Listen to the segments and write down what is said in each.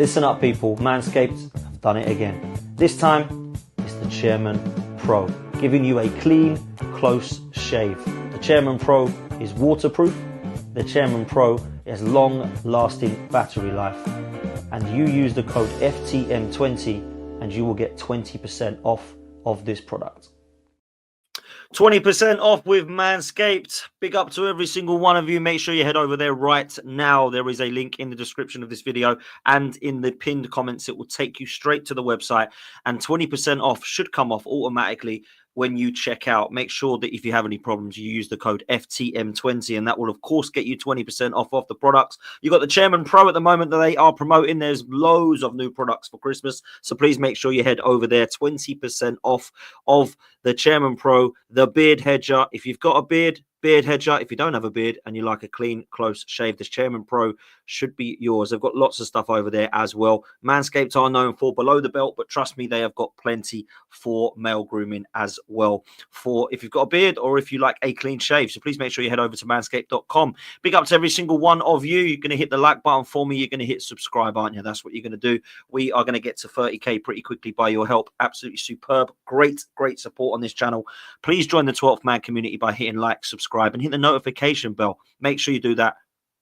Listen up, people. Manscaped have done it again. This time, it's the Chairman Pro, giving you a clean, close shave. The Chairman Pro is waterproof. The Chairman Pro has long-lasting battery life. And you use the code FTM20 and you will get 20% off of this product. 20% off with Manscaped. Big up to every single one of you. Make sure you head over there right now. There is a link in the description of this video and in the pinned comments. It will take you straight to the website, and 20% off should come off automatically when you check out. Make sure that if you have any problems, you use the code FTM20, and that will, of course, get you 20% off the products. You've got the Chairman Pro at the moment that they are promoting. There's loads of new products for Christmas, so please make sure you head over there. 20% off of the Chairman Pro, the Beard Hedger. If you've got a beard hedger. If you don't have a beard and you like a clean, close shave, this Chairman Pro should be yours. They've got lots of stuff over there as well. Manscaped are known for below the belt, but trust me, they have got plenty for male grooming as well, for if you've got a beard or if you like a clean shave. So please make sure you head over to manscaped.com. Big up to every single one of you. You're going to hit the like button for me. You're going to hit subscribe, aren't you? That's what you're going to do. We are going to get to 30k pretty quickly by your help. Absolutely superb. Great support on this channel. Please join the 12th Man community by hitting like, subscribe, and hit the notification bell. Make sure you do that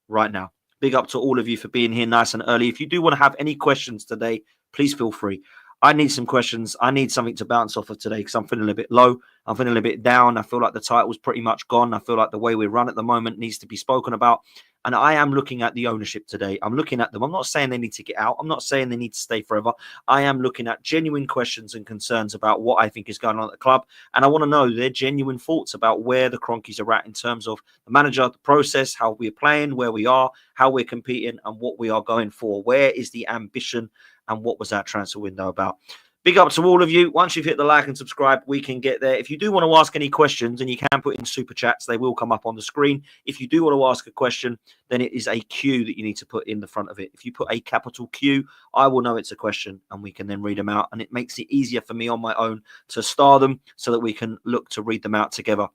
right now. Big up to all of you for being here nice and early. If you do want to have any questions today, please feel free. I need some questions. I need something to bounce off of today because I'm feeling a bit low. I'm feeling a bit down. I feel like the title's pretty much gone. I feel like the way we run at the moment needs to be spoken about. And I am looking at the ownership today. I'm looking at them. I'm not saying they need to get out. I'm not saying they need to stay forever. I am looking at genuine questions and concerns about what I think is going on at the club. And I want to know their genuine thoughts about where the Cronkies are at in terms of the manager, the process, how we're playing, where we are, how we're competing, and what we are going for. Where is the ambition and what was our transfer window about? Big up to all of you. Once you've hit the like and subscribe, we can get there. If you do want to ask any questions, and you can put in super chats, they will come up on the screen. If you do want to ask a question, then it is a Q that you need to put in the front of it. If you put a capital Q, I will know it's a question, and we can then read them out. And it makes it easier for me on my own to star them so that we can look to read them out together.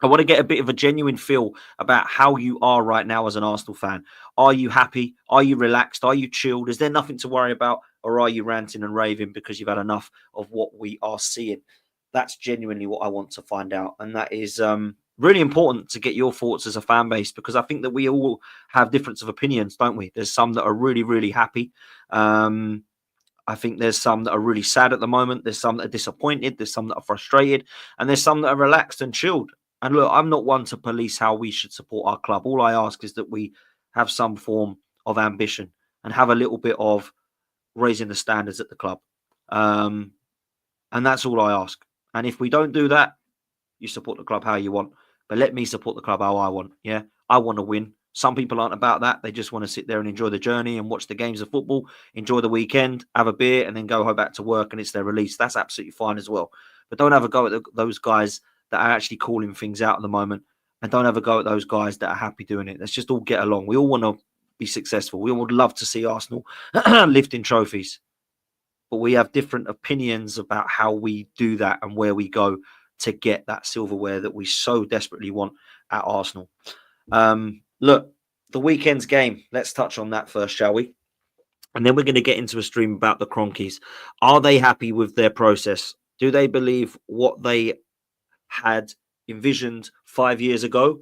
I want to get a bit of a genuine feel about how you are right now as an Arsenal fan. Are you happy? Are you relaxed? Are you chilled? Is there nothing to worry about? Or are you ranting and raving because you've had enough of what we are seeing? That's genuinely what I want to find out. And that is really important to get your thoughts as a fan base, because I think that we all have difference of opinions, don't we? There's some that are really, really happy. I think there's some that are really sad at the moment. There's some that are disappointed. There's some that are frustrated. And there's some that are relaxed and chilled. And look, I'm not one to police how we should support our club. All I ask is that we have some form of ambition and have a little bit of raising the standards at the club. And that's all I ask. And if we don't do that, you support the club how you want. But let me support the club how I want. Yeah, I want to win. Some people aren't about that. They just want to sit there and enjoy the journey and watch the games of football, enjoy the weekend, have a beer, and then go home back to work, and it's their release. That's absolutely fine as well. But don't have a go at those guys that are actually calling things out at the moment, and don't ever go at those guys that are happy doing it. Let's just all get along. We all want to be successful. We all would love to see Arsenal lifting trophies, but we have different opinions about how we do that and where we go to get that silverware that we so desperately want at Arsenal. Look, the weekend's game. Let's touch on that first, shall we? And then we're going to get into a stream about the Cronkies. Are they happy with their process? Do they believe what they had envisioned 5 years ago,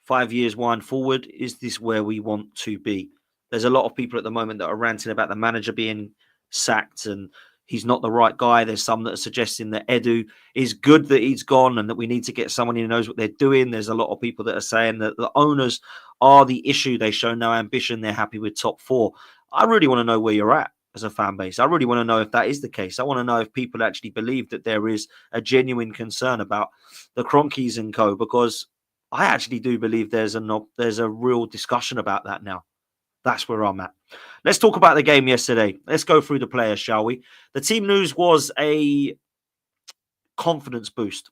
5 years wind forward? Is this where we want to be? There's a lot of people at the moment that are ranting about the manager being sacked and he's not the right guy. There's some that are suggesting that Edu is good, that he's gone, and that we need to get someone who knows what they're doing. There's a lot of people that are saying that the owners are the issue. They show no ambition. They're happy with top four. I really want to know where you're at as a fan base. I really want to know if that is the case. I want to know if people actually believe that there is a genuine concern about the Cronkies and co, because I actually do believe there's a real discussion about that now. That's where I'm at. Let's talk about the game yesterday. Let's go through the players, shall we? The team news was a confidence boost.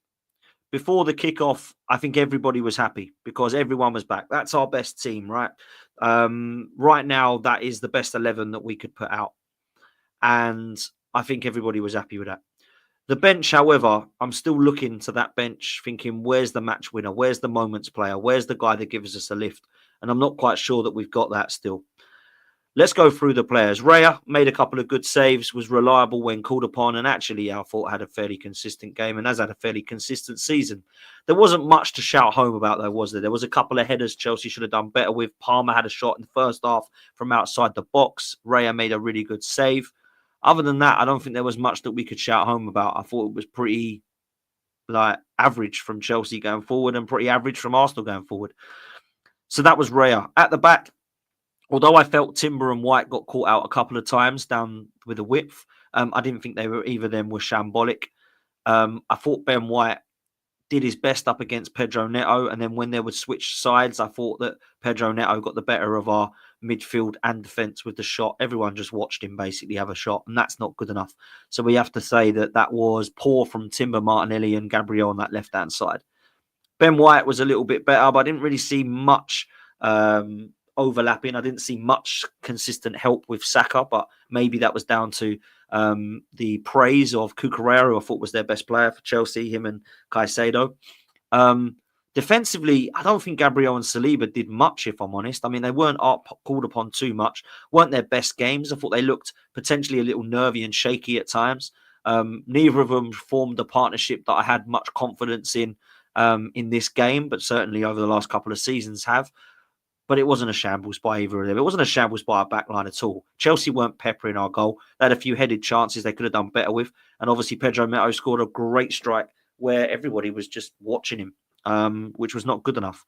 Before the kickoff, I think everybody was happy because everyone was back. That's our best team, right? Right now, that is the best 11 that we could put out. And I think everybody was happy with that. The bench, however, I'm still looking to that bench thinking, where's the match winner? Where's the moments player? Where's the guy that gives us a lift? And I'm not quite sure that we've got that still. Let's go through the players. Raya made a couple of good saves, was reliable when called upon, and actually I thought had a fairly consistent game and has had a fairly consistent season. There wasn't much to shout home about, though, was there? There was a couple of headers Chelsea should have done better with. Palmer had a shot in the first half from outside the box. Raya made a really good save. Other than that, I don't think there was much that we could shout home about. I thought it was pretty average from Chelsea going forward and pretty average from Arsenal going forward. So that was Raya. At the back, although I felt Timber and White got caught out a couple of times down with the width, I didn't think either of them were shambolic. I thought Ben White did his best up against Pedro Neto, and then when they would switch sides, I thought that Pedro Neto got the better of our midfield and defence with the shot. Everyone just watched him basically have a shot, and that's not good enough. So we have to say that was poor from Timber, Martinelli and Gabriel on that left-hand side. Ben White was a little bit better, but I didn't really see much overlapping. I didn't see much consistent help with Saka, but maybe that was down to the praise of Cucurella, who I thought was their best player for Chelsea, him and Caicedo. Defensively, I don't think Gabriel and Saliba did much, if I'm honest. I mean, they weren't called upon too much, weren't their best games. I thought they looked potentially a little nervy and shaky at times. Neither of them formed a partnership that I had much confidence in this game, but certainly over the last couple of seasons have. But it wasn't a shambles by either of them. It wasn't a shambles by our backline at all. Chelsea weren't peppering our goal. They had a few headed chances they could have done better with. And obviously Pedro Neto scored a great strike where everybody was just watching him, which was not good enough.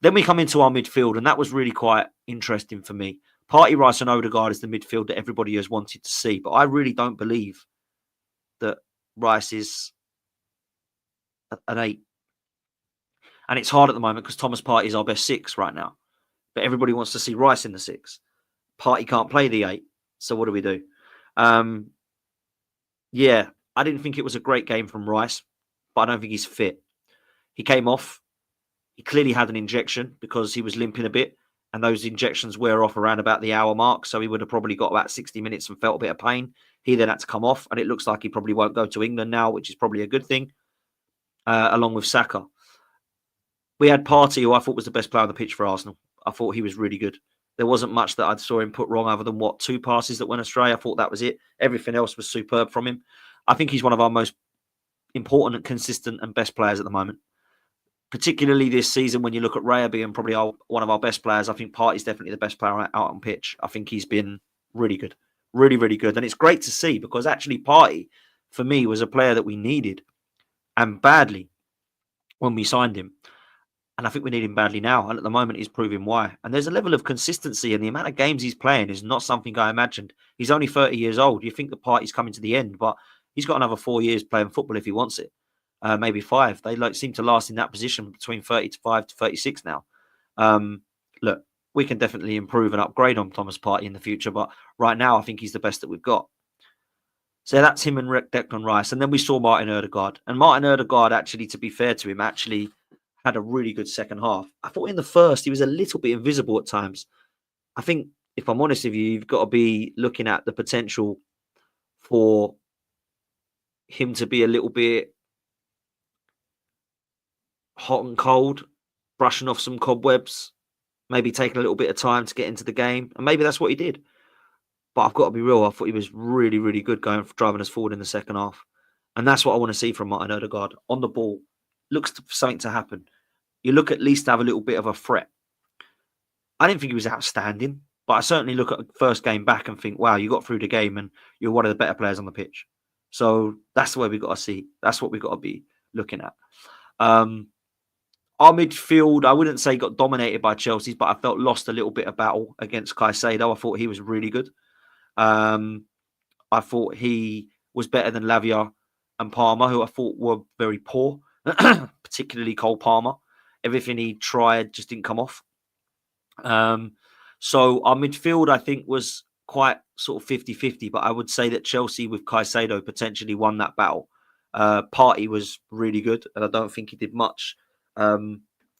Then we come into our midfield, and that was really quite interesting for me. Partey, Rice and Odegaard is the midfield that everybody has wanted to see. But I really don't believe that Rice is an 8. And it's hard at the moment because Thomas Partey is our best 6 right now. But everybody wants to see Rice in the 6. Partey can't play the 8. So what do we do? Yeah, I didn't think it was a great game from Rice, but I don't think he's fit. He came off. He clearly had an injection because he was limping a bit, and those injections wear off around about the hour mark, so he would have probably got about 60 minutes and felt a bit of pain. He then had to come off, and it looks like he probably won't go to England now, which is probably a good thing, along with Saka. We had Partey, who I thought was the best player on the pitch for Arsenal. I thought he was really good. There wasn't much that I saw him put wrong other than 2 passes that went astray. I thought that was it. Everything else was superb from him. I think he's one of our most important and consistent and best players at the moment. Particularly this season, when you look at Raya being probably one of our best players, I think Partey's definitely the best player out on pitch. I think he's been really good. Really, really good. And it's great to see because actually Partey, for me, was a player that we needed and badly when we signed him. And I think we need him badly now. And at the moment, he's proving why. And there's a level of consistency, and the amount of games he's playing is not something I imagined. He's only 30 years old. You think the Partey's coming to the end, but he's got another 4 years playing football if he wants it. Maybe 5. They seem to last in that position between 35 to 36 now. Look, we can definitely improve and upgrade on Thomas Partey in the future, but right now I think he's the best that we've got. So that's him and Declan Rice. And then we saw Martin Odegaard. And Martin Odegaard, actually, to be fair to him, actually had a really good second half. I thought in the first, he was a little bit invisible at times. I think, if I'm honest with you, you've got to be looking at the potential for him to be a little bit hot and cold, brushing off some cobwebs, maybe taking a little bit of time to get into the game. And maybe that's what he did. But I've got to be real, I thought he was really, really good driving us forward in the second half. And that's what I want to see from Martin Odegaard. On the ball, looks for something to happen. You look at least to have a little bit of a threat. I didn't think he was outstanding, but I certainly look at the first game back and think, wow, you got through the game and you're one of the better players on the pitch. So that's the way we've got to see. That's what we've got to be looking at. Our midfield, I wouldn't say got dominated by Chelsea, but I felt lost a little bit of battle against Caicedo. I thought he was really good. I thought he was better than Lavia and Palmer, who I thought were very poor. Particularly Cole Palmer. Everything he tried just didn't come off. So our midfield, I think, was quite sort of 50-50, but I would say that Chelsea with Caicedo potentially won that battle. Partey was really good, and I don't think he did much. I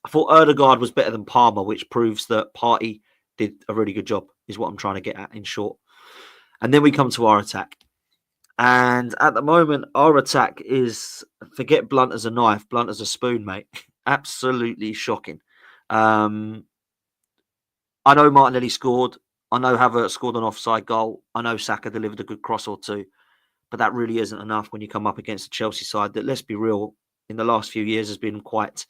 thought Odegaard was better than Palmer, which proves that Partey did a really good job, is what I'm trying to get at in short. And then we come to our attack. And at the moment, our attack is, forget blunt as a knife, blunt as a spoon, mate. Absolutely shocking. I know Martinelli scored. I know Havertz scored an offside goal. I know Saka delivered a good cross or two. But that really isn't enough when you come up against a Chelsea side that, let's be real, in the last few years has been quite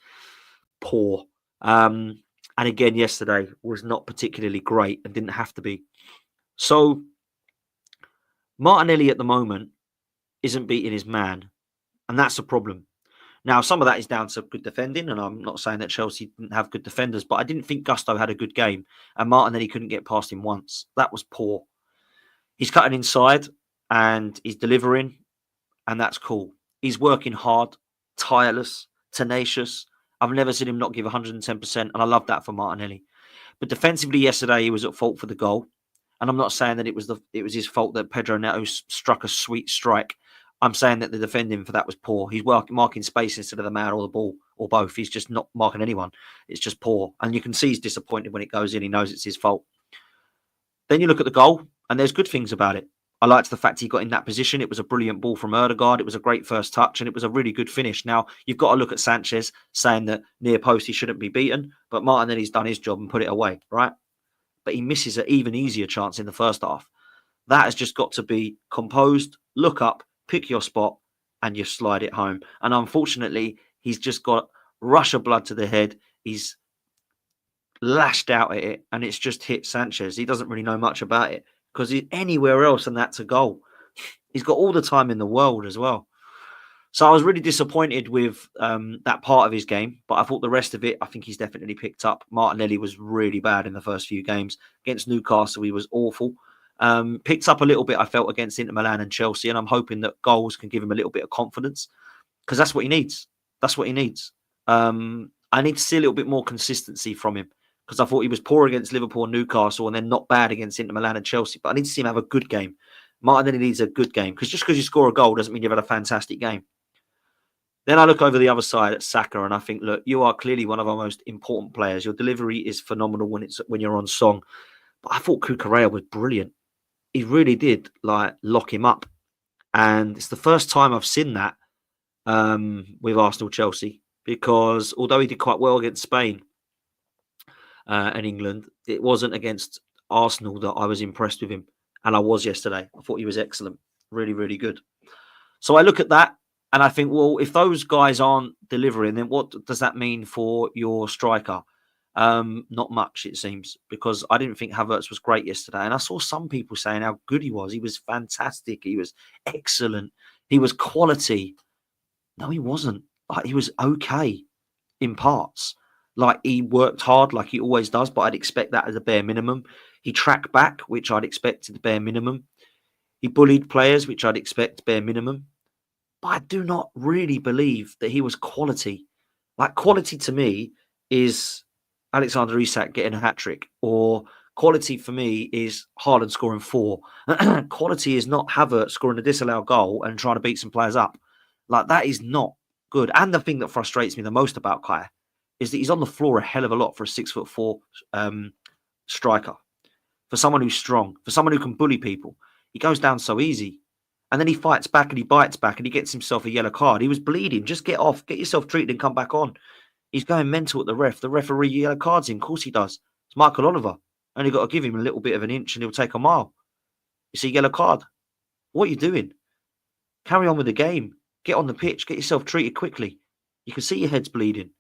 poor. And again, yesterday was not particularly great and didn't have to be. So Martinelli at the moment isn't beating his man, and that's a problem. Now, some of that is down to good defending, and I'm not saying that Chelsea didn't have good defenders, but I didn't think Gusto had a good game, and Martinelli couldn't get past him once. That was poor. He's cutting inside, and he's delivering, and that's cool. He's working hard, tireless, tenacious. I've never seen him not give 110%, and I love that for Martinelli. But defensively yesterday, he was at fault for the goal. And I'm not saying that it was his fault that Pedro Neto struck a sweet strike. I'm saying that the defending for that was poor. He's marking space instead of the man or the ball or both. He's just not marking anyone. It's just poor. And you can see he's disappointed when it goes in. He knows it's his fault. Then you look at the goal, and there's good things about it. I liked the fact he got in that position. It was a brilliant ball from Ødegaard. It was a great first touch, and it was a really good finish. Now, you've got to look at Sanchez saying that near post he shouldn't be beaten, but Martinelli's done his job and put it away, right? But he misses an even easier chance in the first half. That has just got to be composed, look up, pick your spot, and you slide it home. And unfortunately, he's just got rush of blood to the head. He's lashed out at it, and it's just hit Sanchez. He doesn't really know much about it because he's anywhere else, and that's a goal. He's got all the time in the world as well. So I was really disappointed with that part of his game, but I thought the rest of it, I think he's definitely picked up. Martinelli was really bad in the first few games. Against Newcastle, he was awful. Picked up a little bit, I felt, against Inter Milan and Chelsea, and I'm hoping that goals can give him a little bit of confidence because that's what he needs. That's what he needs. I need to see a little bit more consistency from him because I thought he was poor against Liverpool and Newcastle and then not bad against Inter Milan and Chelsea, but I need to see him have a good game. Martinelli needs a good game because just because you score a goal doesn't mean you've had a fantastic game. Then I look over the other side at Saka and I think, look, you are clearly one of our most important players. Your delivery is phenomenal when you're on song. But I thought Cucurella was brilliant. He really did lock him up. And it's the first time I've seen that with Arsenal-Chelsea because although he did quite well against Spain and England, it wasn't against Arsenal that I was impressed with him. And I was yesterday. I thought he was excellent. Really, really good. So I look at that. And I think, well, if those guys aren't delivering, then what does that mean for your striker? Not much, it seems, because I didn't think Havertz was great yesterday. And I saw some people saying how good he was. He was fantastic. He was excellent. He was quality. No, he wasn't. He was okay in parts. He worked hard like he always does, but I'd expect that as a bare minimum. He tracked back, which I'd expect at the bare minimum. He bullied players, which I'd expect bare minimum. But I do not really believe that he was quality. Quality to me is Alexander Isak getting a hat-trick, or quality for me is Haaland scoring 4. Quality is not Havertz scoring a disallowed goal and trying to beat some players up. That is not good. And the thing that frustrates me the most about Kai is that he's on the floor a hell of a lot for a 6'4" striker. For someone who's strong, for someone who can bully people. He goes down so easy. And then he fights back and he bites back and he gets himself a yellow card. He was bleeding. Just get off, get yourself treated and come back on. He's going mental at the ref. The referee yellow cards him. Of course he does. It's Michael Oliver. Only got to give him a little bit of an inch and he'll take a mile. You see, yellow card. What are you doing? Carry on with the game. Get on the pitch. Get yourself treated quickly. You can see your head's bleeding.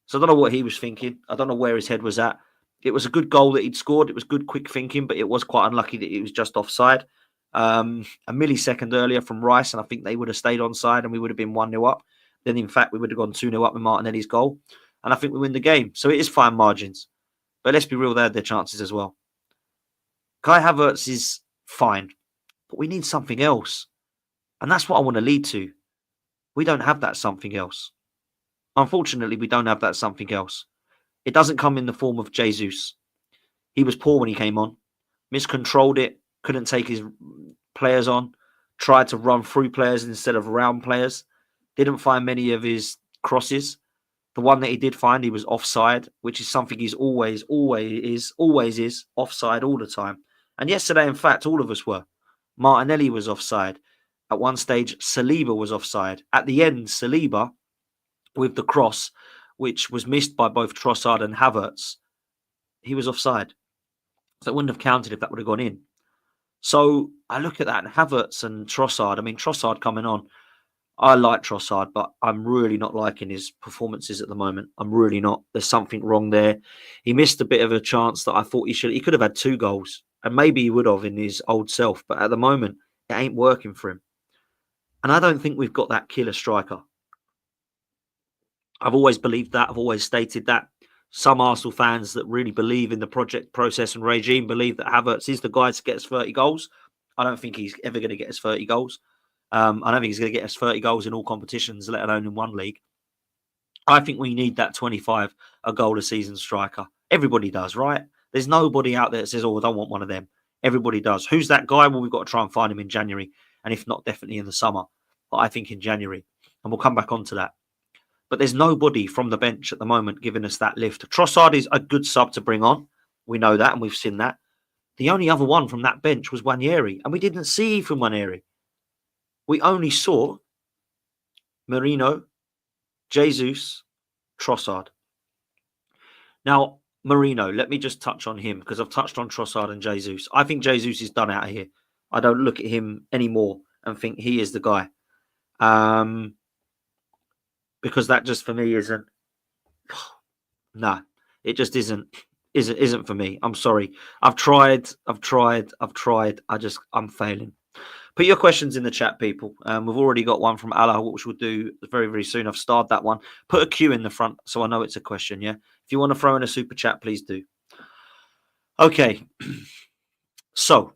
So I don't know what he was thinking. I don't know where his head was at. It was a good goal that he'd scored. It was good, quick thinking, but it was quite unlucky that it was just offside. A millisecond earlier from Rice, and I think they would have stayed onside and we would have been 1-0 up. Then, in fact, we would have gone 2-0 up with Martinelli's goal. And I think we win the game. So it is fine margins. But let's be real, they had their chances as well. Kai Havertz is fine. But we need something else. And that's what I want to lead to. We don't have that something else. Unfortunately, we don't have that something else. It doesn't come in the form of Jesus. He was poor when he came on. Miscontrolled it. Couldn't take his players on. Tried to run through players instead of around players. Didn't find many of his crosses. The one that he did find, he was offside, which is something he's always is offside all the time. And yesterday, in fact, all of us were. Martinelli was offside. At one stage, Saliba was offside. At the end, Saliba, with the cross, which was missed by both Trossard and Havertz, he was offside. that wouldn't have counted if that would have gone in. So I look at that and Havertz and Trossard. I mean, Trossard coming on. I like Trossard, but I'm really not liking his performances at the moment. I'm really not. There's something wrong there. He missed a bit of a chance that I thought he could have had 2 goals, and maybe he would have in his old self. But at the moment, it ain't working for him. And I don't think we've got that killer striker. I've always believed that. I've always stated that. Some Arsenal fans that really believe in the project, process and regime believe that Havertz is the guy to get us 30 goals. I don't think he's ever going to get us 30 goals. I don't think he's going to get us 30 goals in all competitions, let alone in one league. I think we need that 25 a goal a season striker. Everybody does, right? There's nobody out there that says, oh, I don't want one of them. Everybody does. Who's that guy? Well, we've got to try and find him in January. And if not, definitely in the summer. But I think in January. And we'll come back onto that. But there's nobody from the bench at the moment giving us that lift. Trossard is a good sub to bring on. We know that and we've seen that. The only other one from that bench was Nwaneri. And we didn't see from Nwaneri. We only saw Merino, Jesus, Trossard. Now, Merino, let me just touch on him because I've touched on Trossard and Jesus. I think Jesus is done out of here. I don't look at him anymore and think he is the guy. Because that just for me isn't. Nah, it just isn't for me. I'm sorry. I've tried. I'm failing. Put your questions in the chat, people. We've already got one from Allah, which we'll do very, very soon. I've starred that one. Put a Q in the front so I know it's a question, yeah? If you want to throw in a super chat, please do. Okay. So,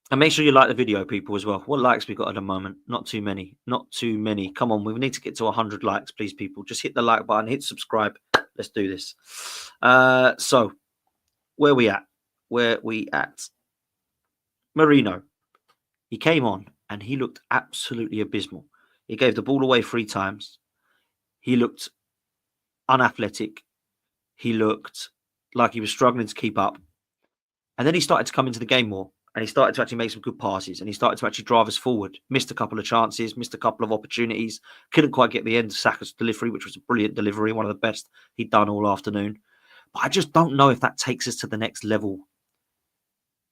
and make sure you like the video, people, as well. What likes we got at the moment? Not too many. Not too many. Come on, we need to get to 100 likes, please, people. Just hit the like button, hit subscribe. Let's do this. So, where we at? Merino. He came on and he looked absolutely abysmal. He gave the ball away 3 times. He looked unathletic. He looked like he was struggling to keep up. And then he started to come into the game more. And he started to actually make some good passes. And he started to actually drive us forward. Missed a couple of chances. Missed a couple of opportunities. Couldn't quite get the end of Saka's delivery, which was a brilliant delivery. One of the best he'd done all afternoon. But I just don't know if that takes us to the next level.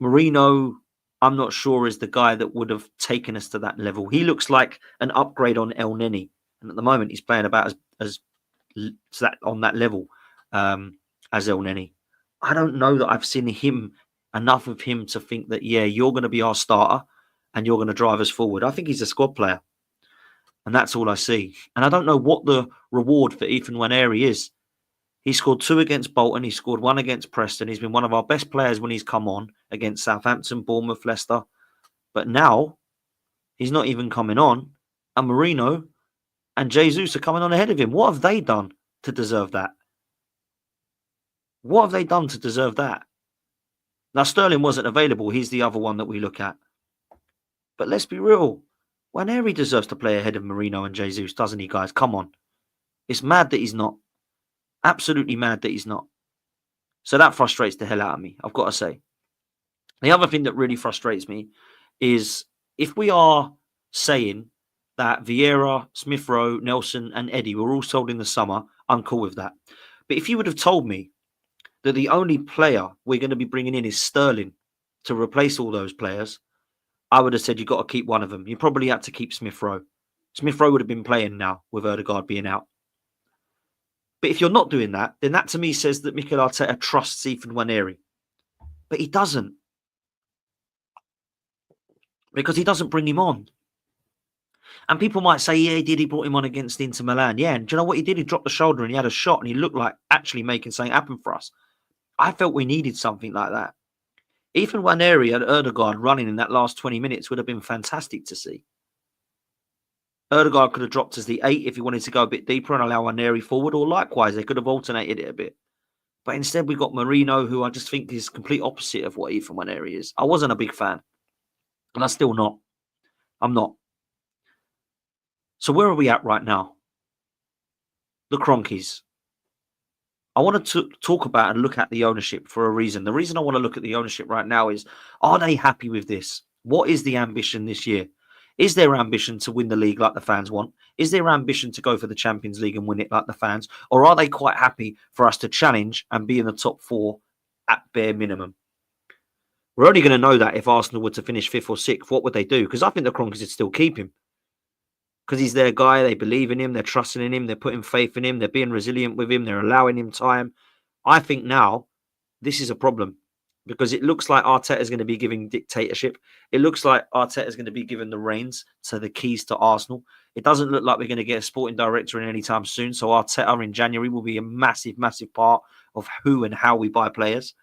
Merino, I'm not sure is the guy that would have taken us to that level. He looks like an upgrade on El Neni. And at the moment, he's playing about as on that level as El Neni. I don't know that I've seen enough of him to think that, yeah, you're going to be our starter and you're going to drive us forward. I think he's a squad player. And that's all I see. And I don't know what the reward for Ethan Nwaneri is. He scored 2 against Bolton. He scored 1 against Preston. He's been one of our best players when he's come on against Southampton, Bournemouth, Leicester. But now he's not even coming on. And Merino and Jesus are coming on ahead of him. What have they done to deserve that? What have they done to deserve that? Now, Sterling wasn't available. He's the other one that we look at. But let's be real. Nwaneri deserves to play ahead of Merino and Jesus, doesn't he, guys? Come on. It's mad that he's not. Absolutely mad that he's not. So that frustrates the hell out of me, I've got to say. The other thing that really frustrates me is if we are saying that Vieira, Smith Rowe, Nelson and Eddie were all sold in the summer, I'm cool with that. But if you would have told me that the only player we're going to be bringing in is Sterling to replace all those players, I would have said you've got to keep one of them. You probably had to keep Smith Rowe. Smith Rowe would have been playing now with Odegaard being out. But if you're not doing that, then that to me says that Mikel Arteta trusts Ethan Nwaneri. But he doesn't. Because he doesn't bring him on. And people might say, yeah, he did. He brought him on against Inter Milan. Yeah, and do you know what he did? He dropped the shoulder and he had a shot and he looked like actually making something happen for us. I felt we needed something like that. Ethan Nwaneri and Odegaard running in that last 20 minutes would have been fantastic to see. Odegaard could have dropped as the 8 if he wanted to go a bit deeper and allow Nwaneri forward, or likewise, they could have alternated it a bit. But instead, we've got Merino, who I just think is complete opposite of what Ethan Nwaneri is. I wasn't a big fan, and I'm still not. I'm not. So where are we at right now? The Cronkies. I wanted to talk about and look at the ownership for a reason. The reason I want to look at the ownership right now is, are they happy with this? What is the ambition this year? Is there ambition to win the league like the fans want? Is there ambition to go for the Champions League and win it like the fans? Or are they quite happy for us to challenge and be in the top 4 at bare minimum? We're only going to know that if Arsenal were to finish 5th or 6th. What would they do? Because I think the Kroenkes would still keep him. Because he's their guy. They believe in him. They're trusting in him. They're putting faith in him. They're being resilient with him. They're allowing him time. I think now this is a problem. Because it looks like Arteta is going to be giving dictatorship. It looks like Arteta is going to be given the reins, so the keys to Arsenal. It doesn't look like we're going to get a sporting director in any time soon. So Arteta in January will be a massive, massive part of who and how we buy players.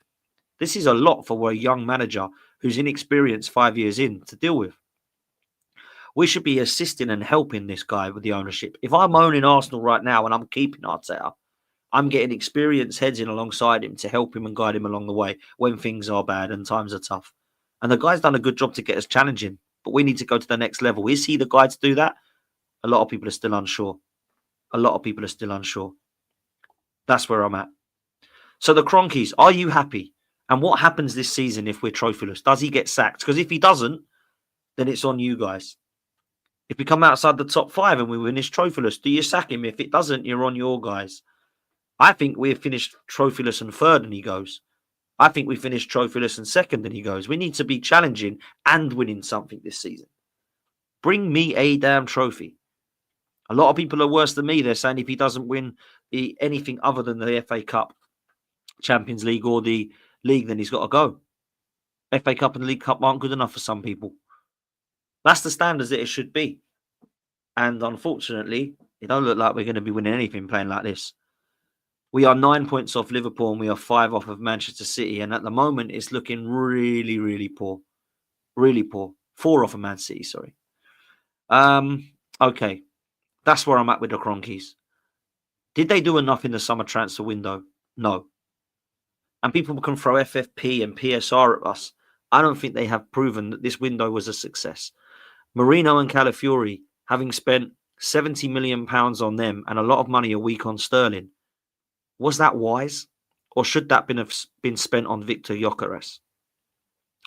This is a lot for a young manager who's inexperienced 5 years in to deal with. We should be assisting and helping this guy with the ownership. If I'm owning Arsenal right now and I'm keeping Arteta, I'm getting experienced heads in alongside him to help him and guide him along the way when things are bad and times are tough. And the guy's done a good job to get us challenging, but we need to go to the next level. Is he the guy to do that? A lot of people are still unsure. A lot of people are still unsure. That's where I'm at. So the Kroenkes, are you happy? And what happens this season if we're trophyless? Does he get sacked? Because if he doesn't, then it's on you guys. If we come outside the top 5 and we finish trophyless, do you sack him? If it doesn't, you're on your guys. I think we've finished trophyless and 3rd and he goes. I think we finished trophyless and 2nd and he goes. We need to be challenging and winning something this season. Bring me a damn trophy. A lot of people are worse than me. They're saying if he doesn't win anything other than the FA Cup, Champions League or the league, then he's got to go. FA Cup and League Cup aren't good enough for some people. That's the standards that it should be. And unfortunately, it don't look like we're going to be winning anything playing like this. We are 9 points off Liverpool and we are 5 off of Manchester City. And at the moment, it's looking really, really poor. Really poor. 4 off of Man City, sorry. Okay. That's where I'm at with the Kroenkes. Did they do enough in the summer transfer window? No. And people can throw FFP and PSR at us. I don't think they have proven that this window was a success. Marino and Calafiori, having spent £70 million on them and a lot of money a week on Sterling, was that wise? Or should that have been spent on Victor Gyökeres?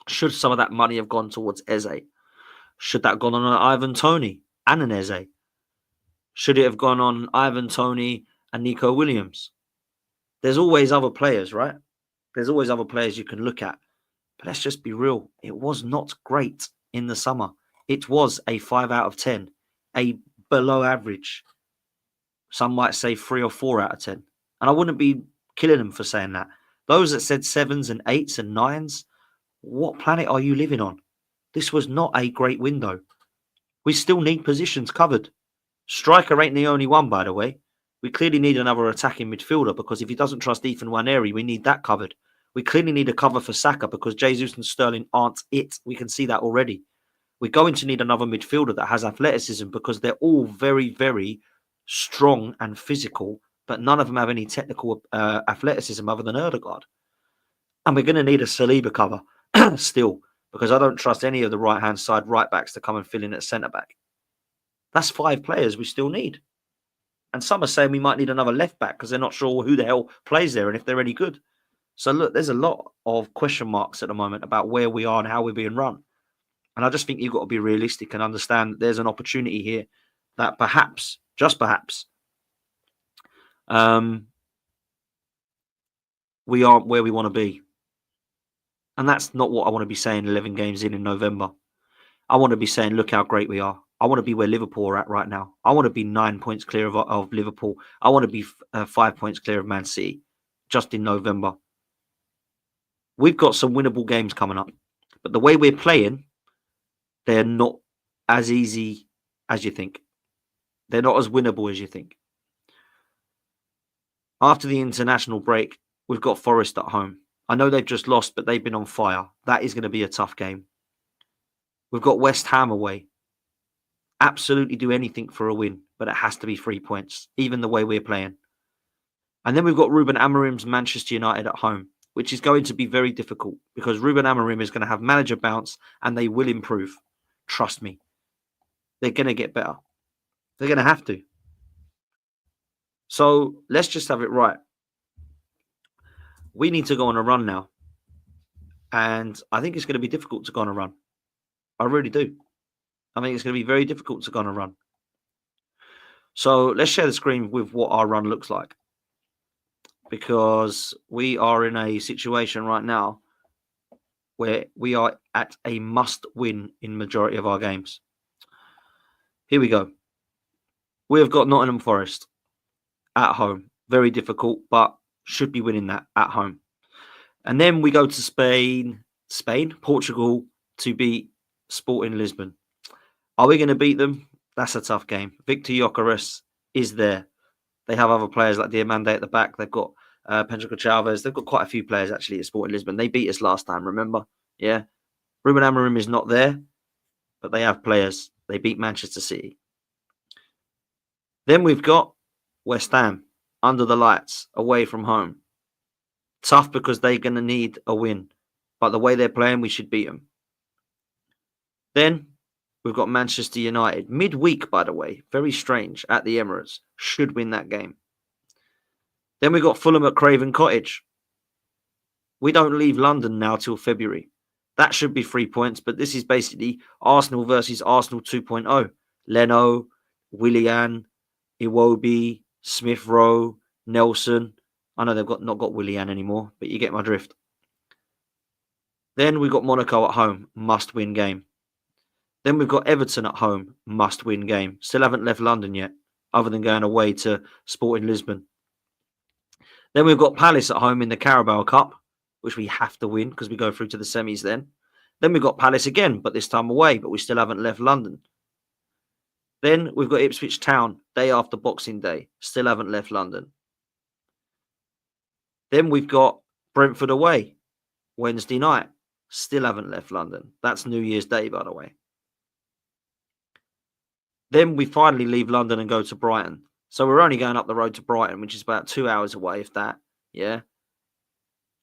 Should some of that money have gone towards Eze? Should that have gone on Ivan Toney and an Eze? Should it have gone on Ivan Toney and Nico Williams? There's always other players, right? There's always other players you can look at. But let's just be real. It was not great in the summer. It was a 5 out of 10, a below average. Some might say 3 or 4 out of 10. And I wouldn't be killing them for saying that. Those that said 7s and 8s and 9s, what planet are you living on? This was not a great window. We still need positions covered. Striker ain't the only one, by the way. We clearly need another attacking midfielder because if he doesn't trust Ethan Nwaneri, we need that covered. We clearly need a cover for Saka because Jesus and Sterling aren't it. We can see that already. We're going to need another midfielder that has athleticism because they're all very, very strong and physical, but none of them have any technical athleticism other than Ødegaard. And we're going to need a Saliba cover still because I don't trust any of the right-hand side right-backs to come and fill in at centre-back. That's 5 players we still need. And some are saying we might need another left-back because they're not sure who the hell plays there and if they're any good. So look, there's a lot of question marks at the moment about where we are and how we're being run. And I just think you've got to be realistic and understand that there's an opportunity here that perhaps, just perhaps, we aren't where we want to be. And that's not what I want to be saying 11 games in November. I want to be saying, look how great we are. I want to be where Liverpool are at right now. I want to be 9 points clear of Liverpool. I want to be 5 points clear of Man City just in November. We've got some winnable games coming up. But the way we're playing, they're not as easy as you think. They're not as winnable as you think. After the international break, we've got Forest at home. I know they've just lost, but they've been on fire. That is going to be a tough game. We've got West Ham away. Absolutely do anything for a win, but it has to be 3 points, even the way we're playing. And then we've got Ruben Amorim's Manchester United at home, which is going to be very difficult because Ruben Amorim is going to have manager bounce and they will improve. Trust me. They're going to get better. They're going to have to. So let's just have it right. We need to go on a run now. And I think it's going to be difficult to go on a run. I really do. I think it's going to be very difficult to go on a run. So let's share the screen with what our run looks like. Because we are in a situation right now where we are at a must-win in majority of our games. Here we go. We have got Nottingham Forest at home. Very difficult, but should be winning that at home. And then we go to Spain, Portugal to beat Sporting Lisbon. Are we going to beat them? That's a tough game. Victor Gyökeres is there. They have other players like Diamande at the back. They've got Pedro Chavez. They've got quite a few players actually at Sporting Lisbon. They beat us last time, remember? Yeah. Ruben Amorim is not there, but they have players. They beat Manchester City. Then we've got West Ham under the lights, away from home. Tough because they're going to need a win. But the way they're playing, we should beat them. Then we've got Manchester United. Midweek, by the way. Very strange. At the Emirates. Should win that game. Then we've got Fulham at Craven Cottage. We don't leave London now till February. That should be 3 points, but this is basically Arsenal versus Arsenal 2.0. Leno, Willian, Iwobi, Smith Rowe, Nelson. I know they've not got Willian anymore, but you get my drift. Then we've got Monaco at home, must-win game. Then we've got Everton at home, must-win game. Still haven't left London yet, other than going away to Sporting Lisbon. Then we've got Palace at home in the Carabao Cup, which we have to win because we go through to the semis then. Then we've got Palace again, but this time away, but we still haven't left London. Then we've got Ipswich Town, day after Boxing Day. Still haven't left London. Then we've got Brentford away, Wednesday night. Still haven't left London. That's New Year's Day, by the way. Then we finally leave London and go to Brighton. So we're only going up the road to Brighton, which is about 2 hours away, if that. Yeah.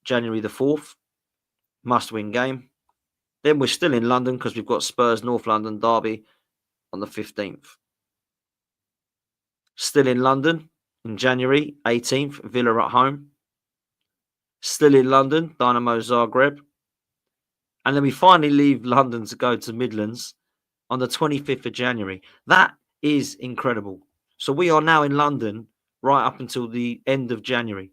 January the 4th. Must-win game. Then we're still in London because we've got Spurs North London derby on the 15th. Still in London in January 18th. Villa at home. Still in London, Dynamo Zagreb. And then we finally leave London to go to Midlands on the 25th of January. That is incredible. So we are now in London right up until the end of January.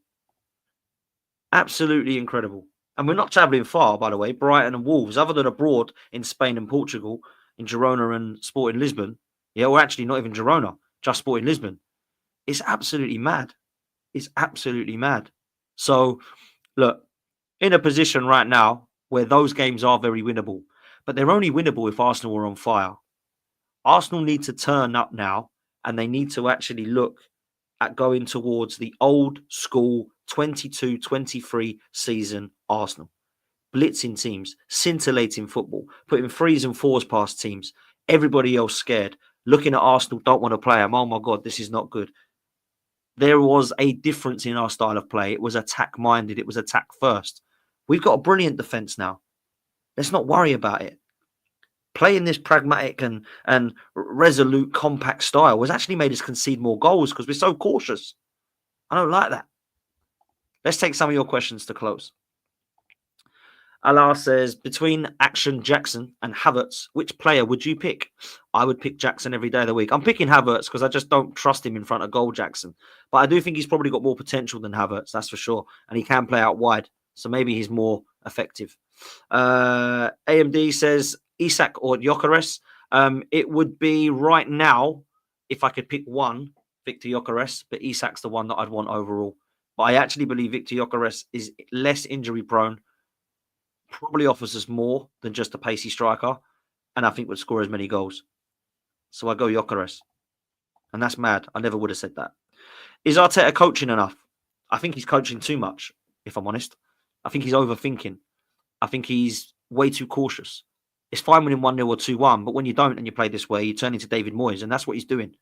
Absolutely incredible. And we're not travelling far, by the way. Brighton and Wolves, other than abroad in Spain and Portugal, in Girona and Sporting Lisbon. Yeah, or actually not even Girona, just Sporting Lisbon. It's absolutely mad. It's absolutely mad. So, look, in a position right now where those games are very winnable, but they're only winnable if Arsenal are on fire. Arsenal need to turn up now, and they need to actually look at going towards the old school 22-23 season Arsenal. Blitzing teams, scintillating football, putting threes and fours past teams, everybody else scared, looking at Arsenal, don't want to play them. Oh my God, this is not good. There was a difference in our style of play. It was attack-minded. It was attack first. We've got a brilliant defence now. Let's not worry about it. Playing this pragmatic and resolute, compact style has actually made us concede more goals because we're so cautious. I don't like that. Let's take some of your questions to close. Allah says, between Action Jackson and Havertz, which player would you pick? I would pick Jackson every day of the week. I'm picking Havertz because I just don't trust him in front of goal Jackson. But I do think he's probably got more potential than Havertz, that's for sure. And he can play out wide. So maybe he's more effective. AMD says, Isak or Gyökeres? It would be right now, if I could pick one, Victor Gyökeres, but Isak's the one that I'd want overall. But I actually believe Victor Gyökeres is less injury prone, probably offers us more than just a pacey striker, and I think would score as many goals. So I go Gyökeres. And that's mad. I never would have said that. Is Arteta coaching enough? I think he's coaching too much, if I'm honest. I think he's overthinking. I think he's way too cautious. It's fine winning 1-0 or 2-1, but when you don't and you play this way, you turn into David Moyes, and that's what he's doing.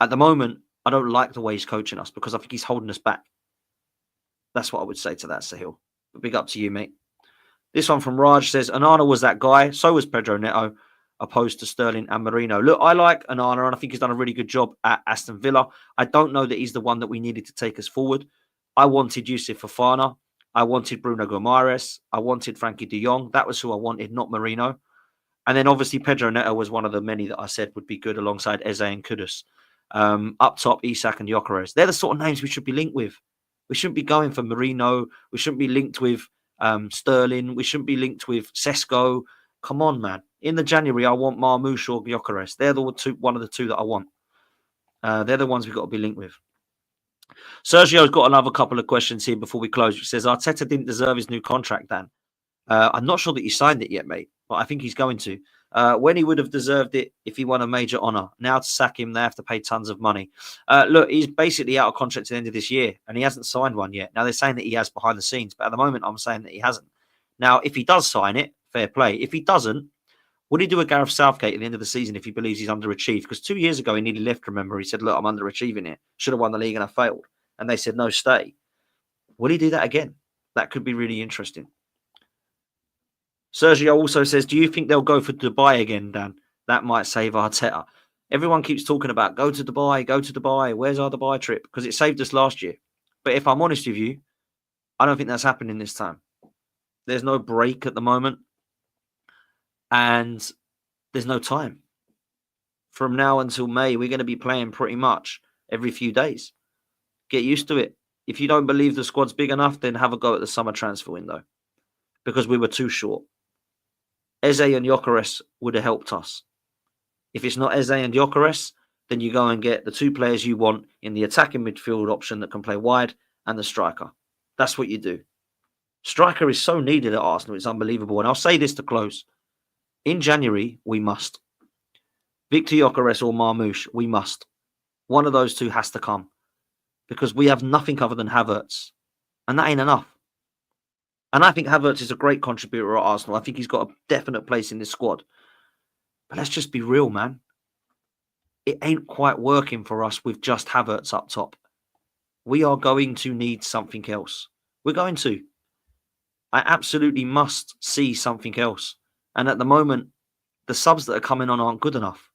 At the moment, I don't like the way he's coaching us because I think he's holding us back. That's what I would say to that, Sahil. But big up to you, mate. This one from Raj says, Onana was that guy. So was Pedro Neto, opposed to Sterling and Marino. Look, I like Onana, and I think he's done a really good job at Aston Villa. I don't know that he's the one that we needed to take us forward. I wanted Yusuf Fofana. I wanted Bruno Gomes. I wanted Frankie de Jong. That was who I wanted, not Marino. And then obviously Pedro Neto was one of the many that I said would be good alongside Eze and Kudus. Up top, Isak and Gyökeres. They're the sort of names we should be linked with. We shouldn't be going for Marino. We shouldn't be linked with Sterling. We shouldn't be linked with Sesko. Come on, man. In the January, I want Marmoush or Gyökeres. They're the one of the two that I want. They're the ones we've got to be linked with. Sergio's got another couple of questions here before we close. He says, Arteta didn't deserve his new contract, Dan. I'm not sure that he signed it yet, mate, but I think he's going to. When he would have deserved it if he won a major honour. Now to sack him, they have to pay tons of money. Look, he's basically out of contract at the end of this year, and he hasn't signed one yet. Now, they're saying that he has behind the scenes, but at the moment, I'm saying that he hasn't. Now, if he does sign it, fair play. If he doesn't, what do you do with Gareth Southgate at the end of the season if he believes he's underachieved? Because 2 years ago, he nearly left, remember. He said, look, I'm underachieving it. Should have won the league and I failed. And they said, no, stay. Will he do that again? That could be really interesting. Sergio also says, do you think they'll go for Dubai again, Dan? That might save Arteta. Everyone keeps talking about go to Dubai. Where's our Dubai trip? Because it saved us last year. But if I'm honest with you, I don't think that's happening this time. There's no break at the moment. And there's no time. From now until May, we're going to be playing pretty much every few days. Get used to it. If you don't believe the squad's big enough, then have a go at the summer transfer window. Because we were too short. Eze and Gyökeres would have helped us. If it's not Eze and Gyökeres, then you go and get the two players you want in the attacking midfield option that can play wide and the striker. That's what you do. Striker is so needed at Arsenal. It's unbelievable. And I'll say this to close. In January, we must. Victor Gyökeres or Marmoush, we must. One of those two has to come. Because we have nothing other than Havertz. And that ain't enough. And I think Havertz is a great contributor at Arsenal. I think he's got a definite place in this squad. But let's just be real, man. It ain't quite working for us with just Havertz up top. We are going to need something else. We're going to. I absolutely must see something else. And at the moment, the subs that are coming on aren't good enough.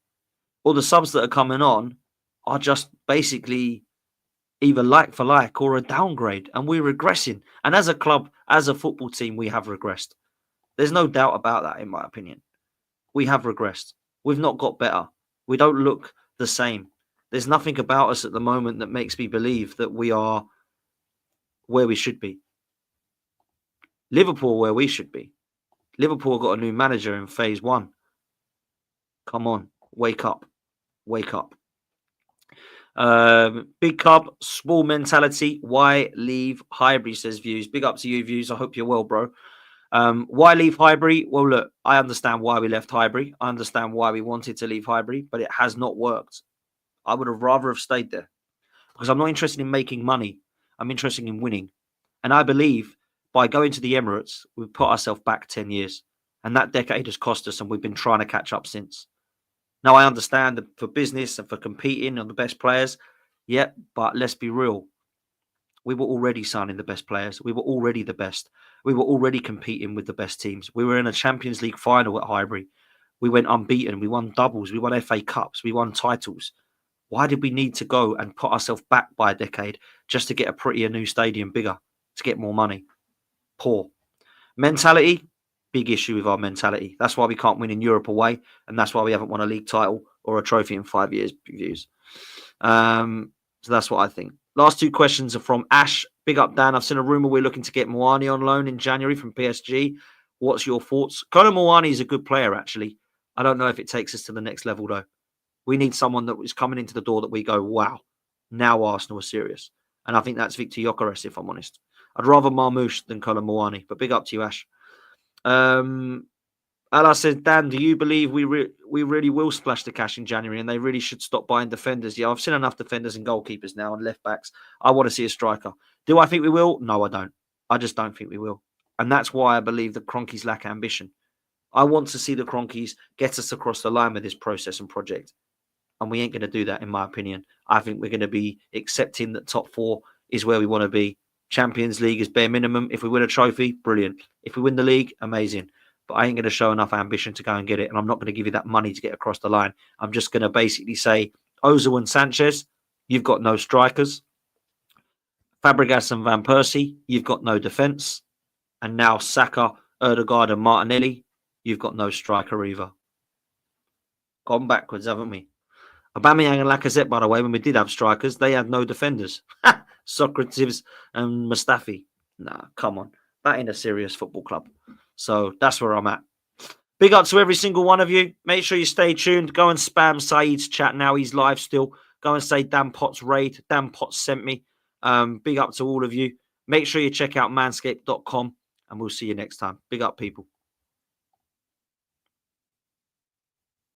Or the subs that are coming on are just basically either like for like or a downgrade. And we're regressing. And as a club, as a football team, we have regressed. There's no doubt about that, in my opinion. We have regressed. We've not got better. We don't look the same. There's nothing about us at the moment that makes me believe that we are where we should be. Liverpool where we should be. Liverpool got a new manager in phase 1. Come on, wake up. Wake up. Big Cub, small mentality. Why leave Highbury, says Views. Big up to you, Views. I hope you're well, bro. Why leave Highbury? Well, look, I understand why we left Highbury. I understand why we wanted to leave Highbury, but it has not worked. I would have rather have stayed there because I'm not interested in making money. I'm interested in winning. And I believe by going to the Emirates, we've put ourselves back 10 years. And that decade has cost us, and we've been trying to catch up since. Now, I understand that for business and for competing on the best players, yeah, but let's be real. We were already signing the best players. We were already the best. We were already competing with the best teams. We were in a Champions League final at Highbury. We went unbeaten. We won doubles. We won FA Cups. We won titles. Why did we need to go and put ourselves back by a decade just to get a prettier new stadium bigger, to get more money? Poor. Mentality, big issue with our mentality. That's why we can't win in Europe away, and that's why we haven't won a league title or a trophy in 5 years. Views. So that's what I think. Last two questions are from Ash. Big up, Dan. I've seen a rumour we're looking to get Moani on loan in January from PSG. What's your thoughts? Conor Moani is a good player, actually. I don't know if it takes us to the next level, though. We need someone that is coming into the door that we go, wow, now Arsenal are serious. And I think that's Victor Gyökeres, if I'm honest. I'd rather Marmoush than Conor Moani, but big up to you, Ash. Allah says, Dan, do you believe we really will splash the cash in January and they really should stop buying defenders? Yeah, I've seen enough defenders and goalkeepers now and left backs. I want to see a striker. Do I think we will? No, I don't. I just don't think we will. And that's why I believe that Kroenkes lack ambition. I want to see the Kroenkes get us across the line with this process and project. And we ain't going to do that, in my opinion. I think we're going to be accepting that top 4 is where we want to be. Champions League is bare minimum. If we win a trophy, brilliant. If we win the league, amazing. But I ain't going to show enough ambition to go and get it. And I'm not going to give you that money to get across the line. I'm just going to basically say, Ozil and Sanchez, you've got no strikers. Fabregas and Van Persie, you've got no defence. And now Saka, Ødegaard and Martinelli, you've got no striker either. Gone backwards, haven't we? Aubameyang and Lacazette, by the way, when we did have strikers, they had no defenders. Socrates and Mustafi. Nah, come on. that ain't a serious football club. So that's where I'm at. Big up to every single one of you. Make sure you stay tuned. Go and spam Saeed's chat now. He's live still. Go and say Dan Potts raid. Dan Potts sent me. Big up to all of you. Make sure you check out manscaped.com and we'll see you next time. Big up, people.